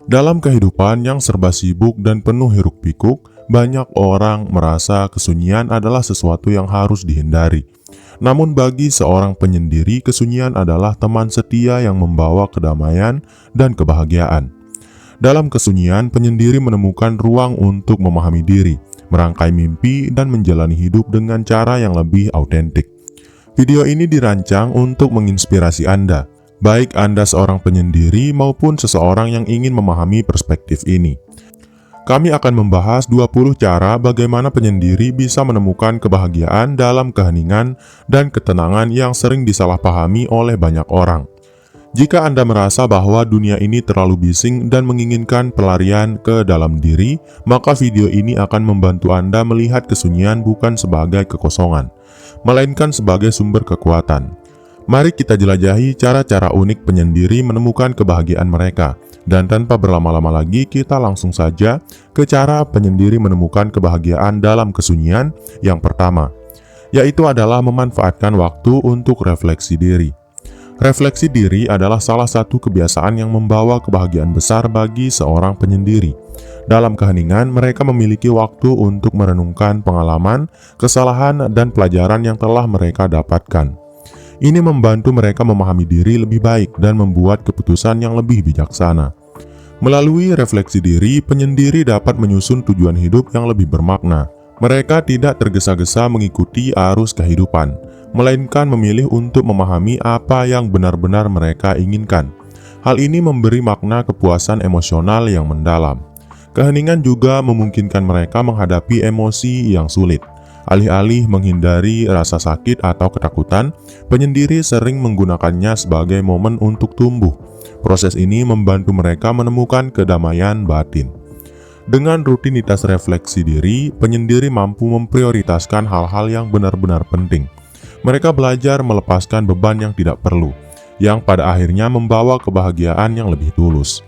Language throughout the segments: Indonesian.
Dalam kehidupan yang serba sibuk dan penuh hiruk-pikuk, banyak orang merasa kesunyian adalah sesuatu yang harus dihindari. Namun bagi seorang penyendiri, kesunyian adalah teman setia yang membawa kedamaian dan kebahagiaan. Dalam kesunyian, penyendiri menemukan ruang untuk memahami diri, merangkai mimpi, dan menjalani hidup dengan cara yang lebih autentik. Video ini dirancang untuk menginspirasi Anda, baik Anda seorang penyendiri maupun seseorang yang ingin memahami perspektif ini. Kami akan membahas 20 cara bagaimana penyendiri bisa menemukan kebahagiaan dalam keheningan dan ketenangan yang sering disalahpahami oleh banyak orang. Jika Anda merasa bahwa dunia ini terlalu bising dan menginginkan pelarian ke dalam diri, maka video ini akan membantu Anda melihat kesunyian bukan sebagai kekosongan, melainkan sebagai sumber kekuatan. Mari kita jelajahi cara-cara unik penyendiri menemukan kebahagiaan mereka. Dan tanpa berlama-lama lagi, kita langsung saja ke cara penyendiri menemukan kebahagiaan dalam kesunyian yang pertama, yaitu adalah memanfaatkan waktu untuk refleksi diri. Refleksi diri adalah salah satu kebiasaan yang membawa kebahagiaan besar bagi seorang penyendiri. Dalam keheningan, mereka memiliki waktu untuk merenungkan pengalaman, kesalahan, dan pelajaran yang telah mereka dapatkan. Ini membantu mereka memahami diri lebih baik dan membuat keputusan yang lebih bijaksana. Melalui refleksi diri, penyendiri dapat menyusun tujuan hidup yang lebih bermakna. Mereka tidak tergesa-gesa mengikuti arus kehidupan, melainkan memilih untuk memahami apa yang benar-benar mereka inginkan. Hal ini memberi makna kepuasan emosional yang mendalam. Keheningan juga memungkinkan mereka menghadapi emosi yang sulit. Alih-alih menghindari rasa sakit atau ketakutan, penyendiri sering menggunakannya sebagai momen untuk tumbuh. Proses ini membantu mereka menemukan kedamaian batin. Dengan rutinitas refleksi diri, penyendiri mampu memprioritaskan hal-hal yang benar-benar penting. Mereka belajar melepaskan beban yang tidak perlu, yang pada akhirnya membawa kebahagiaan yang lebih tulus.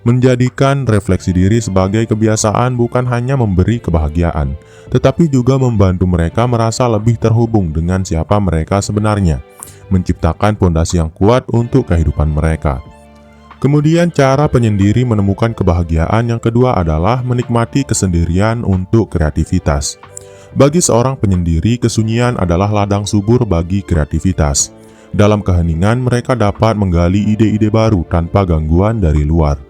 Menjadikan refleksi diri sebagai kebiasaan bukan hanya memberi kebahagiaan, tetapi juga membantu mereka merasa lebih terhubung dengan siapa mereka sebenarnya, menciptakan fondasi yang kuat untuk kehidupan mereka. Kemudian cara penyendiri menemukan kebahagiaan yang kedua adalah menikmati kesendirian untuk kreativitas. Bagi seorang penyendiri, kesunyian adalah ladang subur bagi kreativitas. Dalam keheningan, mereka dapat menggali ide-ide baru tanpa gangguan dari luar.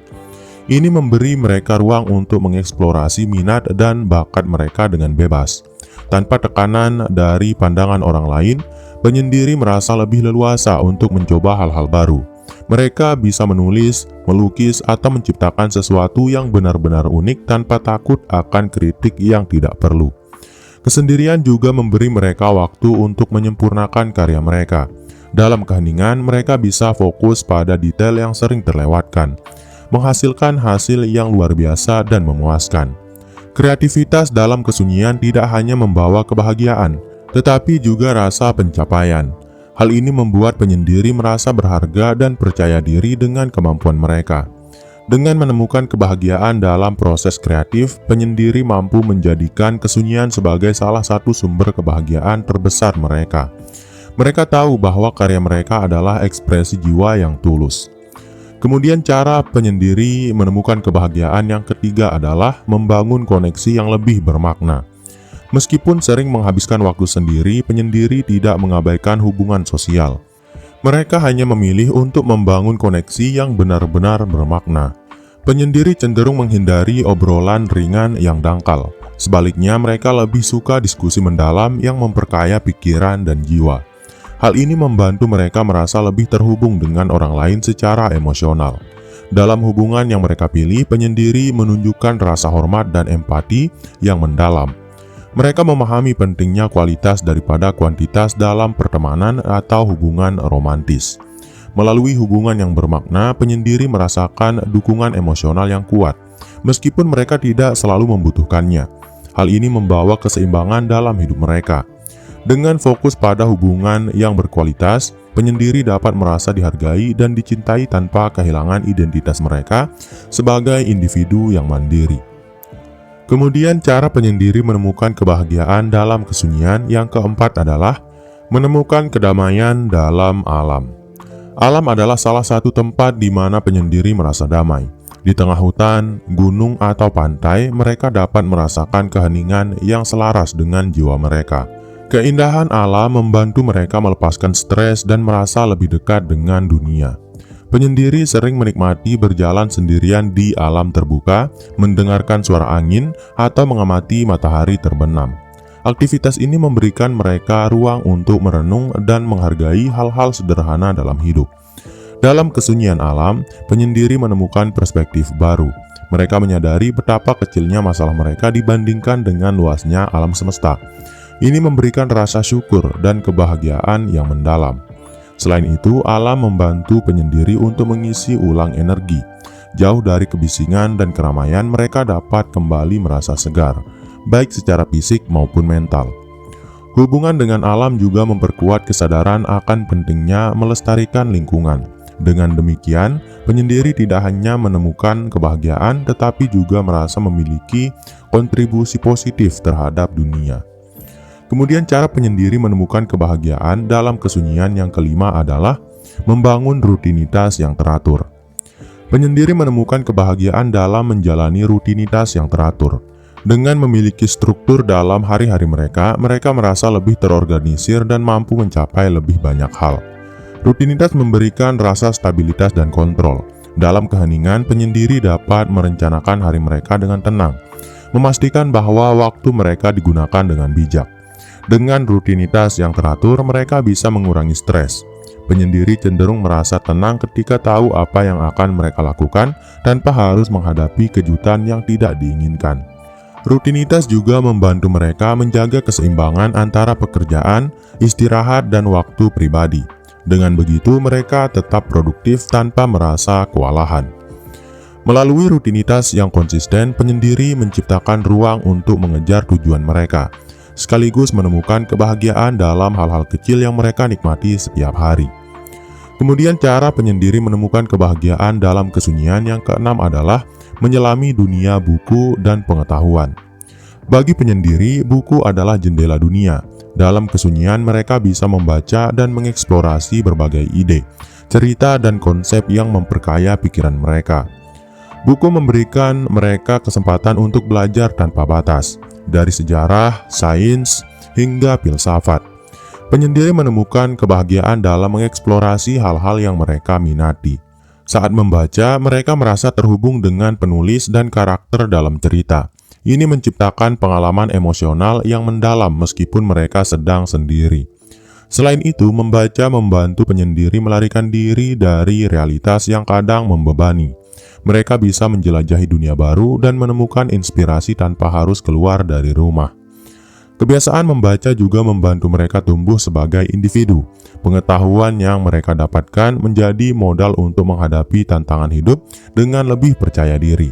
Ini memberi mereka ruang untuk mengeksplorasi minat dan bakat mereka dengan bebas. Tanpa tekanan dari pandangan orang lain, penyendiri merasa lebih leluasa untuk mencoba hal-hal baru. Mereka bisa menulis, melukis, atau menciptakan sesuatu yang benar-benar unik tanpa takut akan kritik yang tidak perlu. Kesendirian juga memberi mereka waktu untuk menyempurnakan karya mereka. Dalam keheningan, mereka bisa fokus pada detail yang sering terlewatkan, menghasilkan hasil yang luar biasa dan memuaskan. Kreativitas dalam kesunyian tidak hanya membawa kebahagiaan, tetapi juga rasa pencapaian. Hal ini membuat penyendiri merasa berharga dan percaya diri dengan kemampuan mereka. Dengan menemukan kebahagiaan dalam proses kreatif, penyendiri mampu menjadikan kesunyian sebagai salah satu sumber kebahagiaan terbesar mereka. Mereka tahu bahwa karya mereka adalah ekspresi jiwa yang tulus. Kemudian cara penyendiri menemukan kebahagiaan yang ketiga adalah membangun koneksi yang lebih bermakna. Meskipun sering menghabiskan waktu sendiri, penyendiri tidak mengabaikan hubungan sosial. Mereka hanya memilih untuk membangun koneksi yang benar-benar bermakna. Penyendiri cenderung menghindari obrolan ringan yang dangkal. Sebaliknya, mereka lebih suka diskusi mendalam yang memperkaya pikiran dan jiwa. Hal ini membantu mereka merasa lebih terhubung dengan orang lain secara emosional. Dalam hubungan yang mereka pilih, penyendiri menunjukkan rasa hormat dan empati yang mendalam. Mereka memahami pentingnya kualitas daripada kuantitas dalam pertemanan atau hubungan romantis. Melalui hubungan yang bermakna, penyendiri merasakan dukungan emosional yang kuat, meskipun mereka tidak selalu membutuhkannya. Hal ini membawa keseimbangan dalam hidup mereka. Dengan fokus pada hubungan yang berkualitas, penyendiri dapat merasa dihargai dan dicintai tanpa kehilangan identitas mereka sebagai individu yang mandiri. Kemudian cara penyendiri menemukan kebahagiaan dalam kesunyian yang keempat adalah menemukan kedamaian dalam alam. Alam adalah salah satu tempat di mana penyendiri merasa damai. Di tengah hutan, gunung, atau pantai, mereka dapat merasakan keheningan yang selaras dengan jiwa mereka. Keindahan alam membantu mereka melepaskan stres dan merasa lebih dekat dengan dunia. Penyendiri sering menikmati berjalan sendirian di alam terbuka, mendengarkan suara angin, atau mengamati matahari terbenam. Aktivitas ini memberikan mereka ruang untuk merenung dan menghargai hal-hal sederhana dalam hidup. Dalam kesunyian alam, penyendiri menemukan perspektif baru. Mereka menyadari betapa kecilnya masalah mereka dibandingkan dengan luasnya alam semesta. Ini memberikan rasa syukur dan kebahagiaan yang mendalam. Selain itu, alam membantu penyendiri untuk mengisi ulang energi. Jauh dari kebisingan dan keramaian, mereka dapat kembali merasa segar, baik secara fisik maupun mental. Hubungan dengan alam juga memperkuat kesadaran akan pentingnya melestarikan lingkungan. Dengan demikian, penyendiri tidak hanya menemukan kebahagiaan, tetapi juga merasa memiliki kontribusi positif terhadap dunia. Kemudian cara penyendiri menemukan kebahagiaan dalam kesunyian yang kelima adalah membangun rutinitas yang teratur. Penyendiri menemukan kebahagiaan dalam menjalani rutinitas yang teratur. Dengan memiliki struktur dalam hari-hari mereka, mereka merasa lebih terorganisir dan mampu mencapai lebih banyak hal. Rutinitas memberikan rasa stabilitas dan kontrol. Dalam keheningan, penyendiri dapat merencanakan hari mereka dengan tenang, memastikan bahwa waktu mereka digunakan dengan bijak. Dengan rutinitas yang teratur, mereka bisa mengurangi stres. Penyendiri cenderung merasa tenang ketika tahu apa yang akan mereka lakukan tanpa harus menghadapi kejutan yang tidak diinginkan. Rutinitas juga membantu mereka menjaga keseimbangan antara pekerjaan, istirahat, dan waktu pribadi. Dengan begitu, mereka tetap produktif tanpa merasa kewalahan. Melalui rutinitas yang konsisten, penyendiri menciptakan ruang untuk mengejar tujuan mereka, sekaligus menemukan kebahagiaan dalam hal-hal kecil yang mereka nikmati setiap hari. Kemudian cara penyendiri menemukan kebahagiaan dalam kesunyian yang keenam adalah menyelami dunia buku dan pengetahuan. Bagi penyendiri, buku adalah jendela dunia. Dalam kesunyian, mereka bisa membaca dan mengeksplorasi berbagai ide, cerita, dan konsep yang memperkaya pikiran mereka. Buku memberikan mereka kesempatan untuk belajar tanpa batas, dari sejarah, sains, hingga filsafat. Penyendiri menemukan kebahagiaan dalam mengeksplorasi hal-hal yang mereka minati. Saat membaca, mereka merasa terhubung dengan penulis dan karakter dalam cerita. Ini menciptakan pengalaman emosional yang mendalam meskipun mereka sedang sendiri. Selain itu, membaca membantu penyendiri melarikan diri dari realitas yang kadang membebani. Mereka bisa menjelajahi dunia baru dan menemukan inspirasi tanpa harus keluar dari rumah. Kebiasaan membaca juga membantu mereka tumbuh sebagai individu. Pengetahuan yang mereka dapatkan menjadi modal untuk menghadapi tantangan hidup dengan lebih percaya diri.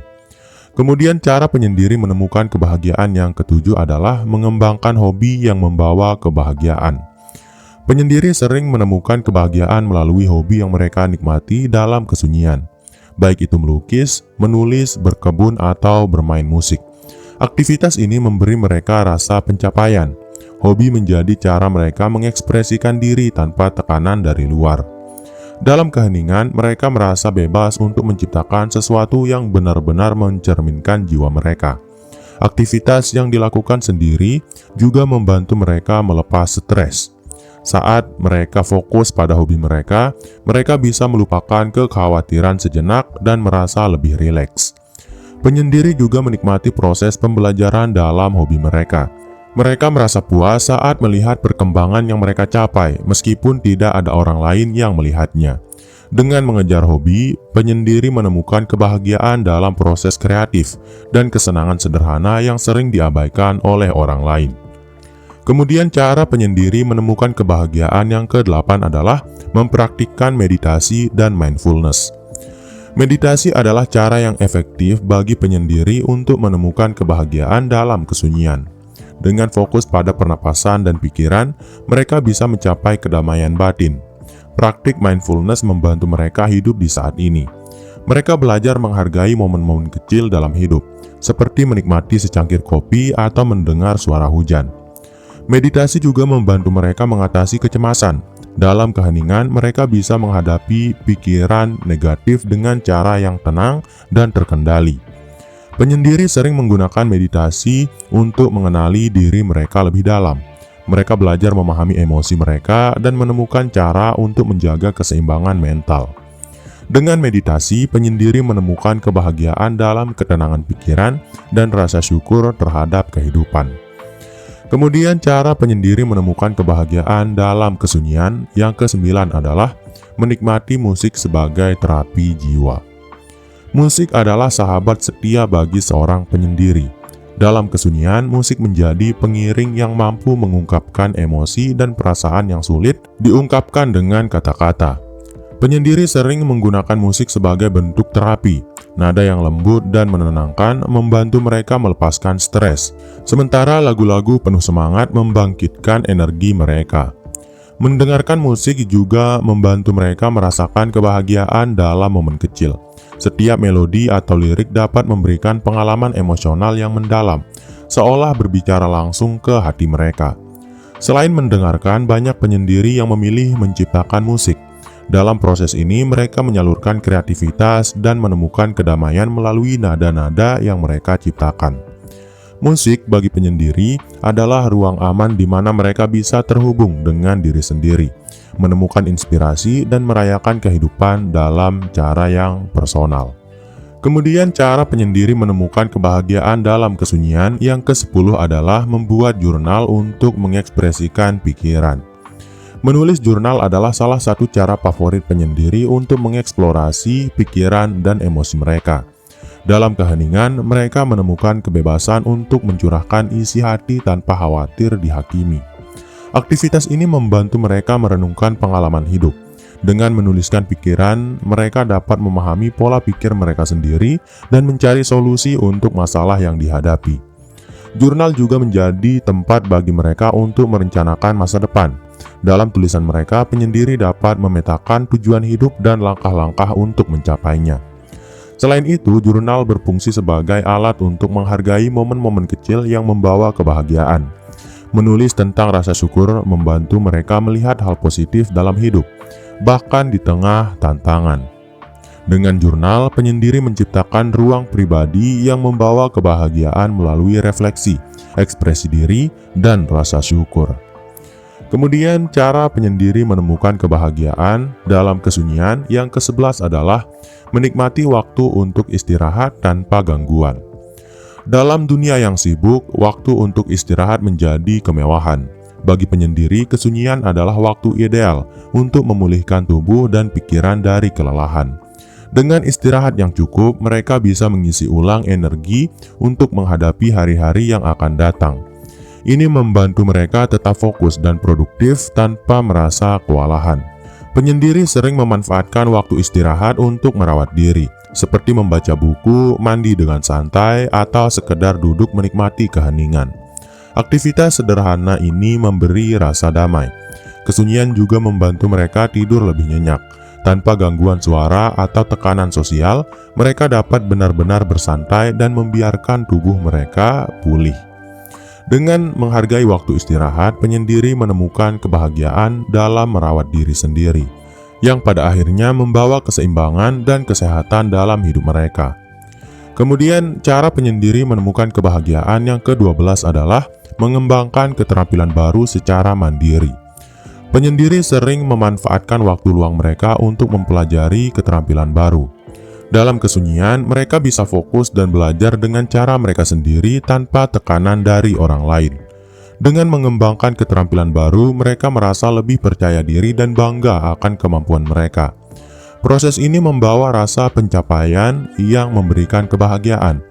Kemudian cara penyendiri menemukan kebahagiaan yang ketujuh adalah mengembangkan hobi yang membawa kebahagiaan. Penyendiri sering menemukan kebahagiaan melalui hobi yang mereka nikmati dalam kesunyian, baik itu melukis, menulis, berkebun, atau bermain musik. Aktivitas ini memberi mereka rasa pencapaian. Hobi menjadi cara mereka mengekspresikan diri tanpa tekanan dari luar. Dalam keheningan, mereka merasa bebas untuk menciptakan sesuatu yang benar-benar mencerminkan jiwa mereka. Aktivitas yang dilakukan sendiri juga membantu mereka melepas stres. Saat mereka fokus pada hobi mereka, mereka bisa melupakan kekhawatiran sejenak dan merasa lebih rileks. Penyendiri juga menikmati proses pembelajaran dalam hobi mereka. Mereka merasa puas saat melihat perkembangan yang mereka capai, meskipun tidak ada orang lain yang melihatnya. Dengan mengejar hobi, penyendiri menemukan kebahagiaan dalam proses kreatif dan kesenangan sederhana yang sering diabaikan oleh orang lain. Kemudian cara penyendiri menemukan kebahagiaan yang ke-8 adalah mempraktikkan meditasi dan mindfulness. Meditasi adalah cara yang efektif bagi penyendiri untuk menemukan kebahagiaan dalam kesunyian. Dengan fokus pada pernapasan dan pikiran, mereka bisa mencapai kedamaian batin. Praktik mindfulness membantu mereka hidup di saat ini. Mereka belajar menghargai momen-momen kecil dalam hidup, seperti menikmati secangkir kopi atau mendengar suara hujan. Meditasi juga membantu mereka mengatasi kecemasan. Dalam keheningan, mereka bisa menghadapi pikiran negatif dengan cara yang tenang dan terkendali. Penyendiri sering menggunakan meditasi untuk mengenali diri mereka lebih dalam. Mereka belajar memahami emosi mereka dan menemukan cara untuk menjaga keseimbangan mental. Dengan meditasi, penyendiri menemukan kebahagiaan dalam ketenangan pikiran dan rasa syukur terhadap kehidupan. Kemudian cara penyendiri menemukan kebahagiaan dalam kesunyian yang kesembilan adalah menikmati musik sebagai terapi jiwa. Musik adalah sahabat setia bagi seorang penyendiri. Dalam kesunyian, musik menjadi pengiring yang mampu mengungkapkan emosi dan perasaan yang sulit diungkapkan dengan kata-kata. Penyendiri sering menggunakan musik sebagai bentuk terapi. Nada yang lembut dan menenangkan membantu mereka melepaskan stres, sementara lagu-lagu penuh semangat membangkitkan energi mereka. Mendengarkan musik juga membantu mereka merasakan kebahagiaan dalam momen kecil. Setiap melodi atau lirik dapat memberikan pengalaman emosional yang mendalam, seolah berbicara langsung ke hati mereka. Selain mendengarkan, banyak penyendiri yang memilih menciptakan musik. Dalam proses ini, mereka menyalurkan kreativitas dan menemukan kedamaian melalui nada-nada yang mereka ciptakan. Musik bagi penyendiri adalah ruang aman di mana mereka bisa terhubung dengan diri sendiri, menemukan inspirasi dan merayakan kehidupan dalam cara yang personal. Kemudian cara penyendiri menemukan kebahagiaan dalam kesunyian yang ke-10 adalah membuat jurnal untuk mengekspresikan pikiran. Menulis jurnal adalah salah satu cara favorit penyendiri untuk mengeksplorasi pikiran dan emosi mereka. Dalam keheningan, mereka menemukan kebebasan untuk mencurahkan isi hati tanpa khawatir dihakimi. Aktivitas ini membantu mereka merenungkan pengalaman hidup. Dengan menuliskan pikiran, mereka dapat memahami pola pikir mereka sendiri dan mencari solusi untuk masalah yang dihadapi. Jurnal juga menjadi tempat bagi mereka untuk merencanakan masa depan. Dalam tulisan mereka, penyendiri dapat memetakan tujuan hidup dan langkah-langkah untuk mencapainya. Selain itu, jurnal berfungsi sebagai alat untuk menghargai momen-momen kecil yang membawa kebahagiaan. Menulis tentang rasa syukur membantu mereka melihat hal positif dalam hidup, bahkan di tengah tantangan. Dengan jurnal, penyendiri menciptakan ruang pribadi yang membawa kebahagiaan melalui refleksi, ekspresi diri, dan rasa syukur. Kemudian cara penyendiri menemukan kebahagiaan dalam kesunyian yang ke-11 adalah menikmati waktu untuk istirahat tanpa gangguan. Dalam dunia yang sibuk, waktu untuk istirahat menjadi kemewahan. Bagi penyendiri, kesunyian adalah waktu ideal untuk memulihkan tubuh dan pikiran dari kelelahan. Dengan istirahat yang cukup, mereka bisa mengisi ulang energi untuk menghadapi hari-hari yang akan datang. Ini membantu mereka tetap fokus dan produktif tanpa merasa kewalahan. Penyendiri sering memanfaatkan waktu istirahat untuk merawat diri, seperti membaca buku, mandi dengan santai, atau sekedar duduk menikmati keheningan. Aktivitas sederhana ini memberi rasa damai. Kesunyian juga membantu mereka tidur lebih nyenyak. Tanpa gangguan suara atau tekanan sosial, mereka dapat benar-benar bersantai dan membiarkan tubuh mereka pulih. Dengan menghargai waktu istirahat, penyendiri menemukan kebahagiaan dalam merawat diri sendiri, yang pada akhirnya membawa keseimbangan dan kesehatan dalam hidup mereka. Kemudian, cara penyendiri menemukan kebahagiaan yang ke-12 adalah mengembangkan keterampilan baru secara mandiri. Penyendiri sering memanfaatkan waktu luang mereka untuk mempelajari keterampilan baru. Dalam kesunyian, mereka bisa fokus dan belajar dengan cara mereka sendiri tanpa tekanan dari orang lain. Dengan mengembangkan keterampilan baru, mereka merasa lebih percaya diri dan bangga akan kemampuan mereka. Proses ini membawa rasa pencapaian yang memberikan kebahagiaan.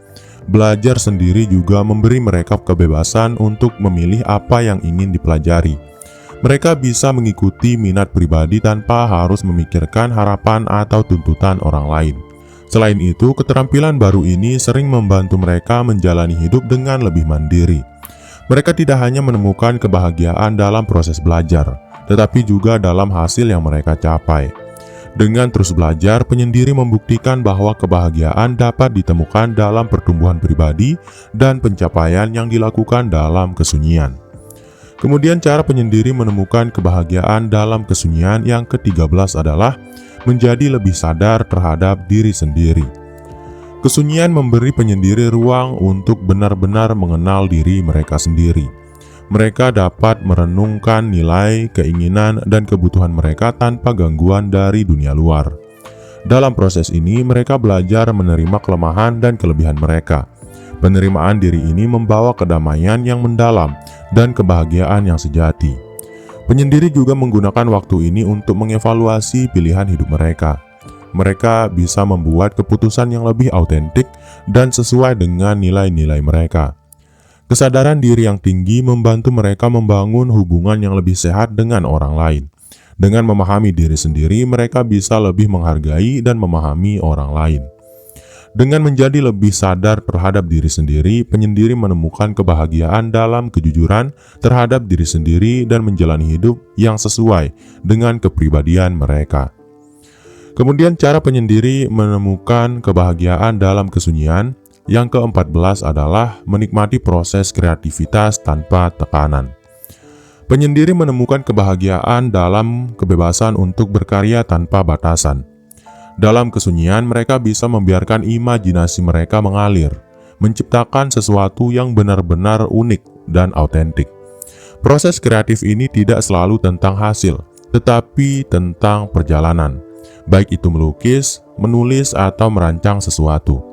Belajar sendiri juga memberi mereka kebebasan untuk memilih apa yang ingin dipelajari. Mereka bisa mengikuti minat pribadi tanpa harus memikirkan harapan atau tuntutan orang lain. Selain itu, keterampilan baru ini sering membantu mereka menjalani hidup dengan lebih mandiri. Mereka tidak hanya menemukan kebahagiaan dalam proses belajar, tetapi juga dalam hasil yang mereka capai. Dengan terus belajar, penyendiri membuktikan bahwa kebahagiaan dapat ditemukan dalam pertumbuhan pribadi dan pencapaian yang dilakukan dalam kesunyian. Kemudian cara penyendiri menemukan kebahagiaan dalam kesunyian yang ke-13 adalah menjadi lebih sadar terhadap diri sendiri. Kesunyian memberi penyendiri ruang untuk benar-benar mengenal diri mereka sendiri. Mereka dapat merenungkan nilai, keinginan, dan kebutuhan mereka tanpa gangguan dari dunia luar. Dalam proses ini, mereka belajar menerima kelemahan dan kelebihan mereka. Penerimaan diri ini membawa kedamaian yang mendalam dan kebahagiaan yang sejati. Penyendiri juga menggunakan waktu ini untuk mengevaluasi pilihan hidup mereka. Mereka bisa membuat keputusan yang lebih autentik dan sesuai dengan nilai-nilai mereka. Kesadaran diri yang tinggi membantu mereka membangun hubungan yang lebih sehat dengan orang lain. Dengan memahami diri sendiri, mereka bisa lebih menghargai dan memahami orang lain. Dengan menjadi lebih sadar terhadap diri sendiri, penyendiri menemukan kebahagiaan dalam kejujuran terhadap diri sendiri dan menjalani hidup yang sesuai dengan kepribadian mereka. Kemudian cara penyendiri menemukan kebahagiaan dalam kesunyian yang ke-14 adalah menikmati proses kreativitas tanpa tekanan. Penyendiri menemukan kebahagiaan dalam kebebasan untuk berkarya tanpa batasan. Dalam kesunyian, mereka bisa membiarkan imajinasi mereka mengalir, menciptakan sesuatu yang benar-benar unik dan autentik. Proses kreatif ini tidak selalu tentang hasil, tetapi tentang perjalanan, baik itu melukis, menulis, atau merancang sesuatu.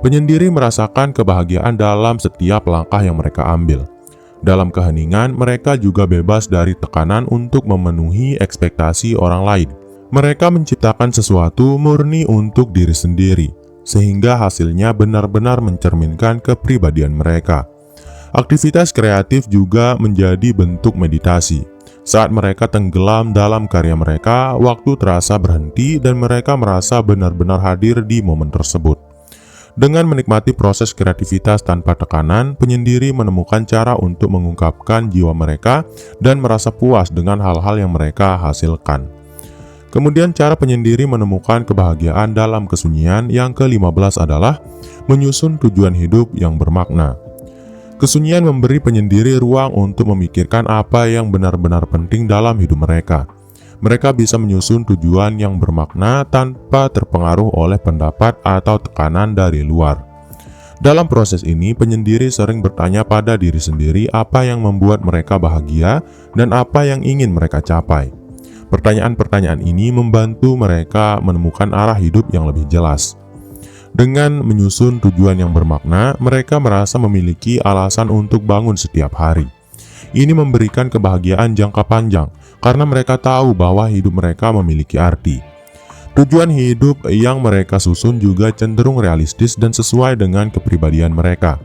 Penyendiri merasakan kebahagiaan dalam setiap langkah yang mereka ambil. Dalam keheningan, mereka juga bebas dari tekanan untuk memenuhi ekspektasi orang lain. Mereka menciptakan sesuatu murni untuk diri sendiri, sehingga hasilnya benar-benar mencerminkan kepribadian mereka. Aktivitas kreatif juga menjadi bentuk meditasi. Saat mereka tenggelam dalam karya mereka, waktu terasa berhenti dan mereka merasa benar-benar hadir di momen tersebut. Dengan menikmati proses kreativitas tanpa tekanan, penyendiri menemukan cara untuk mengungkapkan jiwa mereka dan merasa puas dengan hal-hal yang mereka hasilkan. Kemudian cara penyendiri menemukan kebahagiaan dalam kesunyian yang ke-15 adalah menyusun tujuan hidup yang bermakna. Kesunyian memberi penyendiri ruang untuk memikirkan apa yang benar-benar penting dalam hidup mereka. Mereka bisa menyusun tujuan yang bermakna tanpa terpengaruh oleh pendapat atau tekanan dari luar. Dalam proses ini, penyendiri sering bertanya pada diri sendiri apa yang membuat mereka bahagia dan apa yang ingin mereka capai. Pertanyaan-pertanyaan ini membantu mereka menemukan arah hidup yang lebih jelas. Dengan menyusun tujuan yang bermakna, mereka merasa memiliki alasan untuk bangun setiap hari. Ini memberikan kebahagiaan jangka panjang karena mereka tahu bahwa hidup mereka memiliki arti. Tujuan hidup yang mereka susun juga cenderung realistis dan sesuai dengan kepribadian mereka.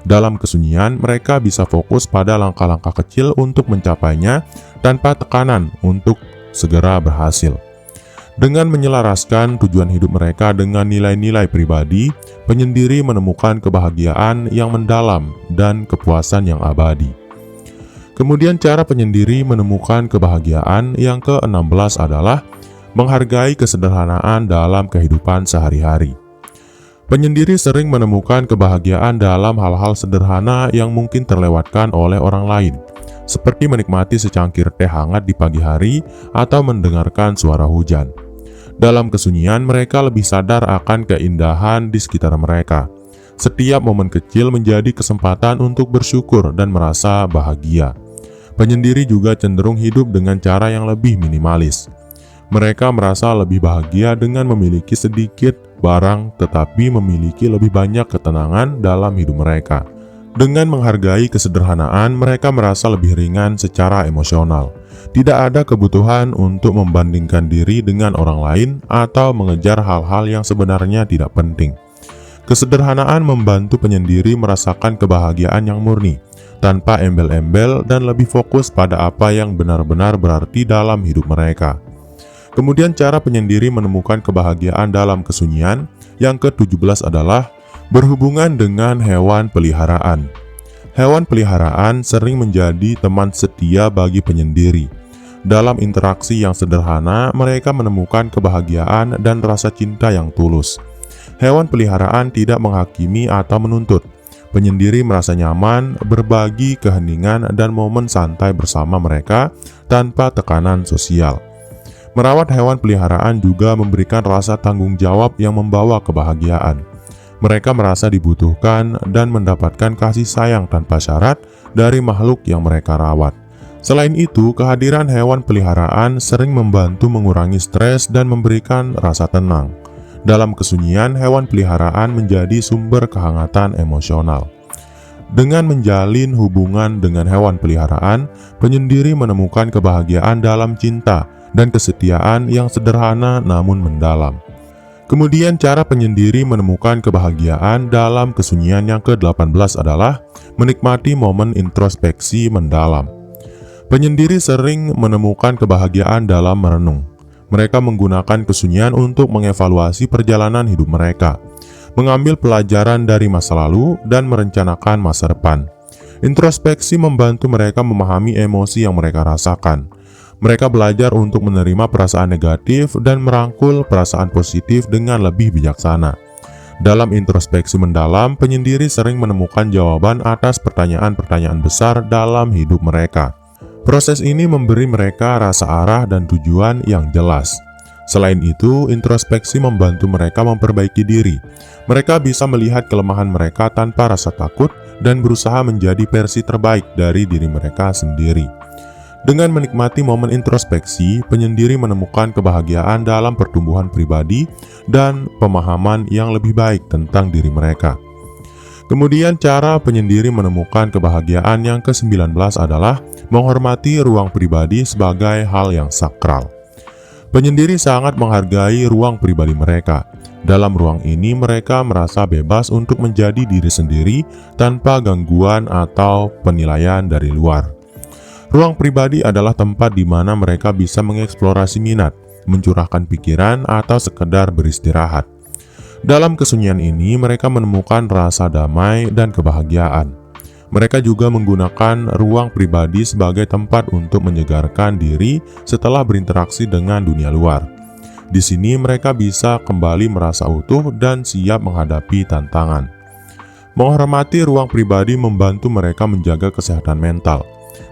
Dalam kesunyian, mereka bisa fokus pada langkah-langkah kecil untuk mencapainya tanpa tekanan untuk segera berhasil. Dengan menyelaraskan tujuan hidup mereka dengan nilai-nilai pribadi, penyendiri menemukan kebahagiaan yang mendalam dan kepuasan yang abadi. Kemudian cara penyendiri menemukan kebahagiaan yang ke-16 adalah menghargai kesederhanaan dalam kehidupan sehari-hari. Penyendiri sering menemukan kebahagiaan dalam hal-hal sederhana yang mungkin terlewatkan oleh orang lain, seperti menikmati secangkir teh hangat di pagi hari atau mendengarkan suara hujan. Dalam kesunyian, mereka lebih sadar akan keindahan di sekitar mereka. Setiap momen kecil menjadi kesempatan untuk bersyukur dan merasa bahagia. Penyendiri juga cenderung hidup dengan cara yang lebih minimalis. Mereka merasa lebih bahagia dengan memiliki sedikit barang tetapi memiliki lebih banyak ketenangan dalam hidup mereka. Dengan menghargai kesederhanaan, mereka merasa lebih ringan secara emosional. Tidak ada kebutuhan untuk membandingkan diri dengan orang lain atau mengejar hal-hal yang sebenarnya tidak penting. Kesederhanaan membantu penyendiri merasakan kebahagiaan yang murni, tanpa embel-embel dan lebih fokus pada apa yang benar-benar berarti dalam hidup mereka. Kemudian cara penyendiri menemukan kebahagiaan dalam kesunyian yang ke-17 adalah berhubungan dengan hewan peliharaan. Hewan peliharaan sering menjadi teman setia bagi penyendiri. Dalam interaksi yang sederhana, mereka menemukan kebahagiaan dan rasa cinta yang tulus. Hewan peliharaan tidak menghakimi atau menuntut. Penyendiri merasa nyaman berbagi keheningan dan momen santai bersama mereka tanpa tekanan sosial. Merawat hewan peliharaan juga memberikan rasa tanggung jawab yang membawa kebahagiaan. Mereka merasa dibutuhkan dan mendapatkan kasih sayang tanpa syarat dari makhluk yang mereka rawat. Selain itu, kehadiran hewan peliharaan sering membantu mengurangi stres dan memberikan rasa tenang. Dalam kesunyian, hewan peliharaan menjadi sumber kehangatan emosional. Dengan menjalin hubungan dengan hewan peliharaan, penyendiri menemukan kebahagiaan dalam cinta dan kesetiaan yang sederhana namun mendalam. Kemudian cara penyendiri menemukan kebahagiaan dalam kesunyian yang ke-18 adalah menikmati momen introspeksi mendalam. Penyendiri sering menemukan kebahagiaan dalam merenung. Mereka menggunakan kesunyian untuk mengevaluasi perjalanan hidup mereka, mengambil pelajaran dari masa lalu, dan merencanakan masa depan. Introspeksi membantu mereka memahami emosi yang mereka rasakan. Mereka belajar untuk menerima perasaan negatif dan merangkul perasaan positif dengan lebih bijaksana. Dalam introspeksi mendalam, penyendiri sering menemukan jawaban atas pertanyaan-pertanyaan besar dalam hidup mereka. Proses ini memberi mereka rasa arah dan tujuan yang jelas. Selain itu, introspeksi membantu mereka memperbaiki diri. Mereka bisa melihat kelemahan mereka tanpa rasa takut dan berusaha menjadi versi terbaik dari diri mereka sendiri. Dengan menikmati momen introspeksi, penyendiri menemukan kebahagiaan dalam pertumbuhan pribadi dan pemahaman yang lebih baik tentang diri mereka. Kemudian cara penyendiri menemukan kebahagiaan yang ke-19 adalah menghormati ruang pribadi sebagai hal yang sakral. Penyendiri sangat menghargai ruang pribadi mereka. Dalam ruang ini mereka merasa bebas untuk menjadi diri sendiri tanpa gangguan atau penilaian dari luar. Ruang pribadi adalah tempat di mana mereka bisa mengeksplorasi minat, mencurahkan pikiran, atau sekedar beristirahat. Dalam kesunyian ini, mereka menemukan rasa damai dan kebahagiaan. Mereka juga menggunakan ruang pribadi sebagai tempat untuk menyegarkan diri setelah berinteraksi dengan dunia luar. Di sini, mereka bisa kembali merasa utuh dan siap menghadapi tantangan. Menghormati ruang pribadi membantu mereka menjaga kesehatan mental.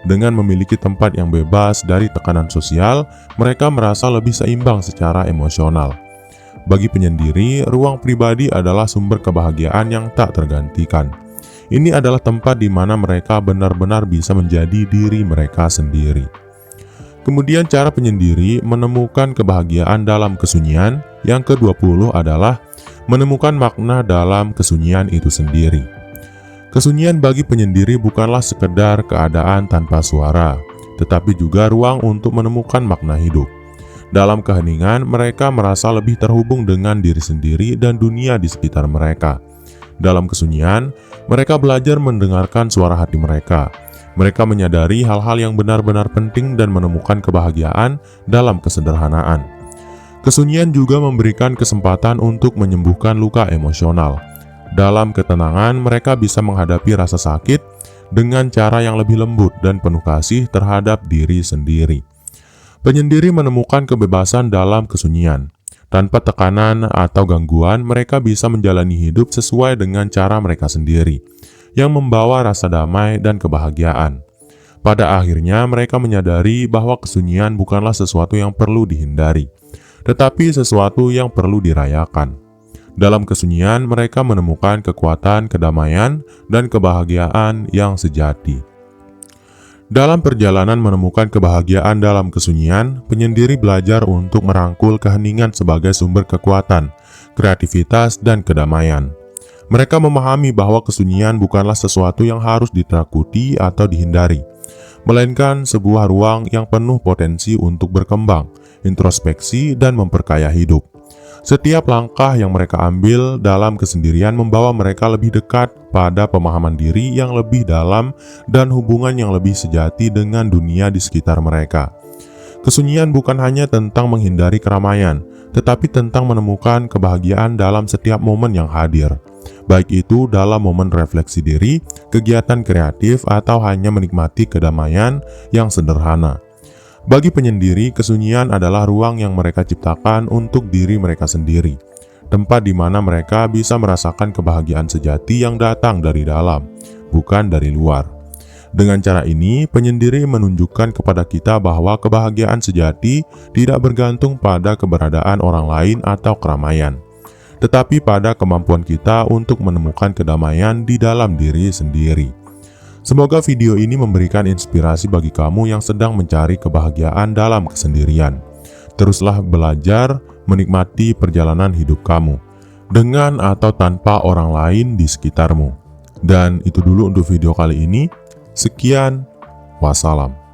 Dengan memiliki tempat yang bebas dari tekanan sosial, mereka merasa lebih seimbang secara emosional. Bagi penyendiri, ruang pribadi adalah sumber kebahagiaan yang tak tergantikan. Ini adalah tempat di mana mereka benar-benar bisa menjadi diri mereka sendiri. Kemudian cara penyendiri menemukan kebahagiaan dalam kesunyian yang ke-20 adalah menemukan makna dalam kesunyian itu sendiri. Kesunyian bagi penyendiri bukanlah sekedar keadaan tanpa suara, tetapi juga ruang untuk menemukan makna hidup. Dalam keheningan, mereka merasa lebih terhubung dengan diri sendiri dan dunia di sekitar mereka. Dalam kesunyian, mereka belajar mendengarkan suara hati mereka. Mereka menyadari hal-hal yang benar-benar penting dan menemukan kebahagiaan dalam kesederhanaan. Kesunyian juga memberikan kesempatan untuk menyembuhkan luka emosional. Dalam ketenangan, mereka bisa menghadapi rasa sakit dengan cara yang lebih lembut dan penuh kasih terhadap diri sendiri. Penyendiri menemukan kebebasan dalam kesunyian. Tanpa tekanan atau gangguan, mereka bisa menjalani hidup sesuai dengan cara mereka sendiri, yang membawa rasa damai dan kebahagiaan. Pada akhirnya, mereka menyadari bahwa kesunyian bukanlah sesuatu yang perlu dihindari, tetapi sesuatu yang perlu dirayakan. Dalam kesunyian, mereka menemukan kekuatan, kedamaian, dan kebahagiaan yang sejati. Dalam perjalanan menemukan kebahagiaan dalam kesunyian, penyendiri belajar untuk merangkul keheningan sebagai sumber kekuatan, kreativitas, dan kedamaian. Mereka memahami bahwa kesunyian bukanlah sesuatu yang harus ditakuti atau dihindari, melainkan sebuah ruang yang penuh potensi untuk berkembang, introspeksi, dan memperkaya hidup. Setiap langkah yang mereka ambil dalam kesendirian membawa mereka lebih dekat pada pemahaman diri yang lebih dalam dan hubungan yang lebih sejati dengan dunia di sekitar mereka. Kesunyian bukan hanya tentang menghindari keramaian, tetapi tentang menemukan kebahagiaan dalam setiap momen yang hadir. Baik itu dalam momen refleksi diri, kegiatan kreatif, atau hanya menikmati kedamaian yang sederhana. Bagi penyendiri, kesunyian adalah ruang yang mereka ciptakan untuk diri mereka sendiri. tempat di mana mereka bisa merasakan kebahagiaan sejati yang datang dari dalam, bukan dari luar. Dengan cara ini, penyendiri menunjukkan kepada kita bahwa kebahagiaan sejati tidak bergantung pada keberadaan orang lain atau keramaian, tetapi pada kemampuan kita untuk menemukan kedamaian di dalam diri sendiri. Semoga video ini memberikan inspirasi bagi kamu yang sedang mencari kebahagiaan dalam kesendirian. Teruslah belajar menikmati perjalanan hidup kamu, dengan atau tanpa orang lain di sekitarmu. Dan itu dulu untuk video kali ini. Sekian, wassalam.